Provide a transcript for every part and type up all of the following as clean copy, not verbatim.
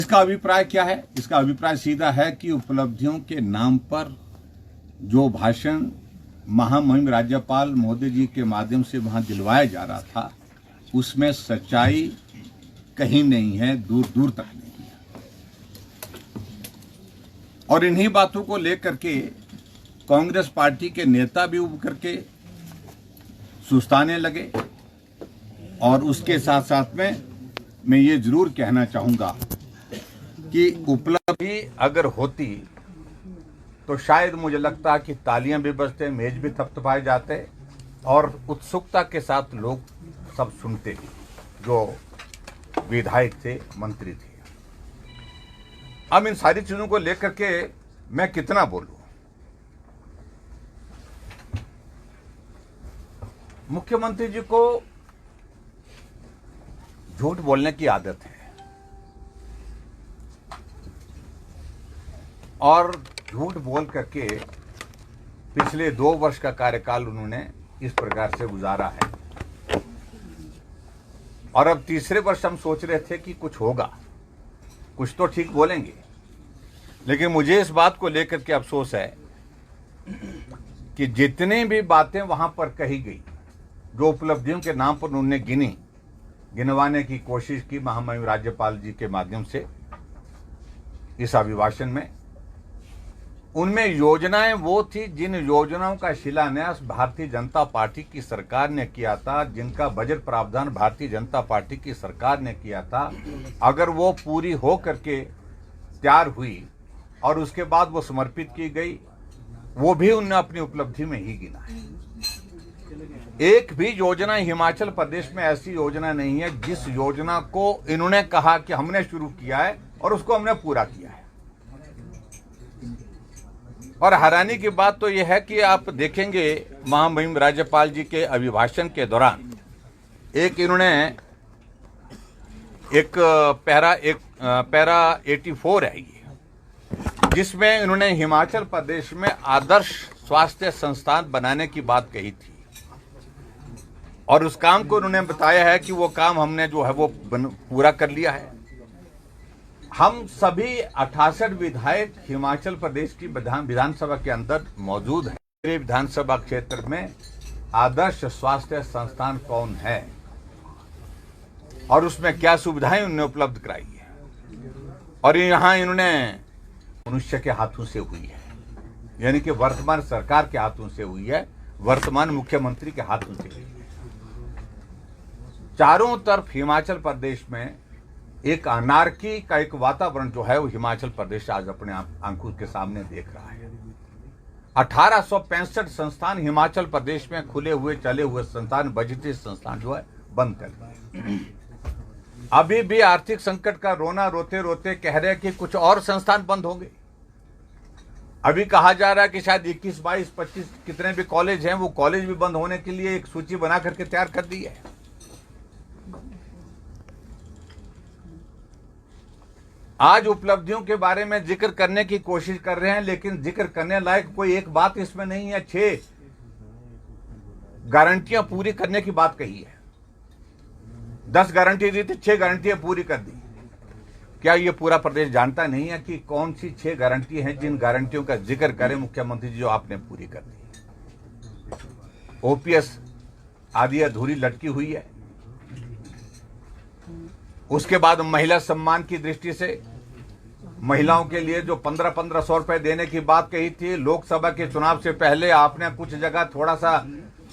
इसका अभिप्राय क्या है? इसका अभिप्राय सीधा है कि उपलब्धियों के नाम पर जो भाषण महामहिम राज्यपाल महोदय जी के माध्यम से वहां दिलवाया जा रहा था, उसमें सच्चाई कहीं नहीं है, दूर दूर तक नहीं है। और इन्हीं बातों को लेकर के कांग्रेस पार्टी के नेता भी उब करके सुस्ताने लगे। और उसके साथ साथ में मैं ये जरूर कहना चाहूंगा कि उपलब्धि अगर होती तो शायद मुझे लगता कि तालियां भी बजते, मेज भी थपथपाए जाते और उत्सुकता के साथ लोग सब सुनते, जो विधायक थे, मंत्री थे। अब इन सारी चीजों को लेकर के मैं कितना बोलूं? मुख्यमंत्री जी को झूठ बोलने की आदत है और झूठ बोल करके पिछले 2 वर्ष का कार्यकाल उन्होंने इस प्रकार से गुजारा है। और अब तीसरे वर्ष हम सोच रहे थे कि कुछ होगा, कुछ तो ठीक बोलेंगे। लेकिन मुझे इस बात को लेकर के अफसोस है कि जितनी भी बातें वहां पर कही गई, जो उपलब्धियों के नाम पर उन्होंने गिनवाने की कोशिश की महामहिम राज्यपाल जी के माध्यम से इस अभिभाषण में, उनमें योजनाएं वो थी जिन योजनाओं का शिलान्यास भारतीय जनता पार्टी की सरकार ने किया था, जिनका बजट प्रावधान भारतीय जनता पार्टी की सरकार ने किया था। अगर वो पूरी हो करके तैयार हुई और उसके बाद वो समर्पित की गई, वो भी उन्होंने अपनी उपलब्धि में ही गिना है। एक भी योजना हिमाचल प्रदेश में ऐसी योजना नहीं है जिस योजना को इन्होंने कहा कि हमने शुरू किया है और उसको हमने पूरा किया है। और हैरानी की बात तो यह है कि आप देखेंगे महामहिम राज्यपाल जी के अभिभाषण के दौरान एक पैरा 84 है ये, जिसमें इन्होंने हिमाचल प्रदेश में आदर्श स्वास्थ्य संस्थान बनाने की बात कही थी। और उस काम को उन्होंने बताया है कि वो काम हमने जो है वो पूरा कर लिया है। हम सभी 68 विधायक हिमाचल प्रदेश की विधानसभा के अंदर मौजूद हैं। मेरे विधानसभा क्षेत्र में आदर्श स्वास्थ्य संस्थान कौन है और उसमें क्या सुविधाएं उन्होंने उपलब्ध कराई है। और यहाँ इन्होंने मनुष्य के हाथों से हुई है, यानी कि वर्तमान सरकार के हाथों से हुई है, वर्तमान मुख्यमंत्री के हाथों से हुई है। चारों तरफ हिमाचल प्रदेश में एक अनार्की का एक वातावरण जो है वो हिमाचल प्रदेश आज अपने आंखों के सामने देख रहा है। 1865 संस्थान हिमाचल प्रदेश में खुले हुए चले हुए संस्थान, बजटीय संस्थान जो है बंद कर दिए। अभी भी आर्थिक संकट का रोना रोते रोते कह रहे हैं कि कुछ और संस्थान बंद होंगे। अभी कहा जा रहा है कि शायद 21, 22, 25 कितने भी कॉलेज हैं, वो कॉलेज भी बंद होने के लिए एक सूची बना करके तैयार कर दी है। आज उपलब्धियों के बारे में जिक्र करने की कोशिश कर रहे हैं, लेकिन जिक्र करने लायक कोई एक बात इसमें नहीं है। 6 गारंटियां पूरी करने की बात कही है। 10 गारंटी दी थी, 6 गारंटियां पूरी कर दी। क्या ये पूरा प्रदेश जानता नहीं है कि कौन सी 6 गारंटी हैं जिन गारंटियों का जिक्र करें मुख्यमंत्री जी जो आपने पूरी कर दी? ओपीएस आदि अधूरी लटकी हुई है। उसके बाद महिला सम्मान की दृष्टि से महिलाओं के लिए जो 1500 रुपए देने की बात कही थी, लोकसभा के चुनाव से पहले आपने कुछ जगह थोड़ा सा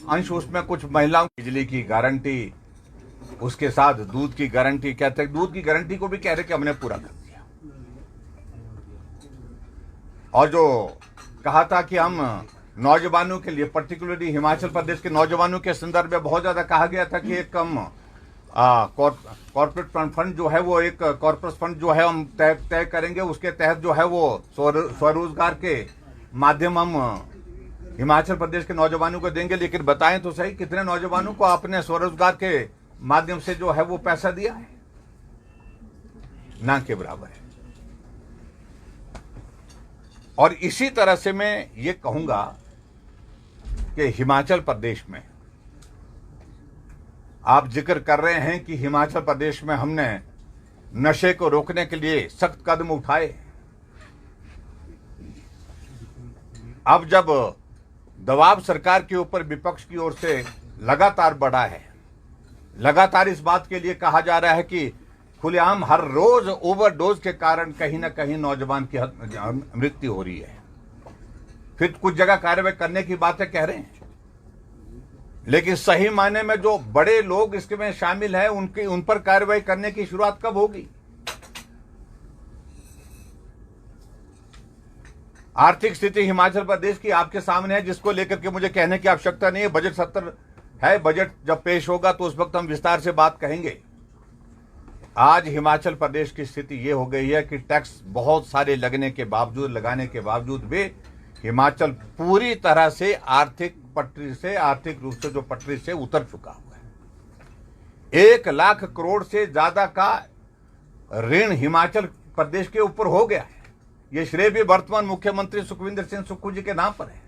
अंश उसमें कुछ महिलाओं बिजली की गारंटी, उसके साथ दूध की गारंटी, कहते हैं दूध की गारंटी को भी कह रहे कि हमने पूरा कर दिया। और जो कहा था कि हम नौजवानों के लिए, पर्टिकुलरली हिमाचल प्रदेश के नौजवानों के संदर्भ में बहुत ज्यादा कहा गया था कि एक कम कॉर्पोरेट फंड जो है वो एक कॉर्पोरेट फंड जो है हम तय करेंगे, उसके तहत जो है वो स्वरोजगार के माध्यम हम हिमाचल प्रदेश के नौजवानों को देंगे। लेकिन बताएं तो सही, कितने नौजवानों को आपने स्वरोजगार के माध्यम से जो है वो पैसा दिया है? ना के बराबर है। और इसी तरह से मैं ये कहूंगा कि हिमाचल प्रदेश में आप जिक्र कर रहे हैं कि हिमाचल प्रदेश में हमने नशे को रोकने के लिए सख्त कदम उठाए। अब जब दबाव सरकार के ऊपर विपक्ष की ओर से लगातार बढ़ा है, लगातार इस बात के लिए कहा जा रहा है कि खुलेआम हर रोज ओवरडोज के कारण कहीं ना कहीं नौजवान की मृत्यु हो रही है, फिर कुछ जगह कार्रवाई करने की बातें कह रहे हैं, लेकिन सही मायने में जो बड़े लोग इसमें शामिल हैं उन पर कार्रवाई करने की शुरुआत कब होगी? आर्थिक स्थिति हिमाचल प्रदेश की आपके सामने है, जिसको लेकर के मुझे कहने की आवश्यकता नहीं है। बजट सत्र है, बजट जब पेश होगा तो उस वक्त हम विस्तार से बात कहेंगे। आज हिमाचल प्रदेश की स्थिति ये हो गई है कि टैक्स बहुत सारे लगाने के बावजूद भी हिमाचल पूरी तरह से आर्थिक रूप से जो पटरी से उतर चुका हुआ है। 1 लाख करोड़ से ज्यादा का ऋण हिमाचल प्रदेश के ऊपर हो गया है। ये श्रेय भी वर्तमान मुख्यमंत्री सुखविंदर सिंह सुक्खू जी के नाम पर है।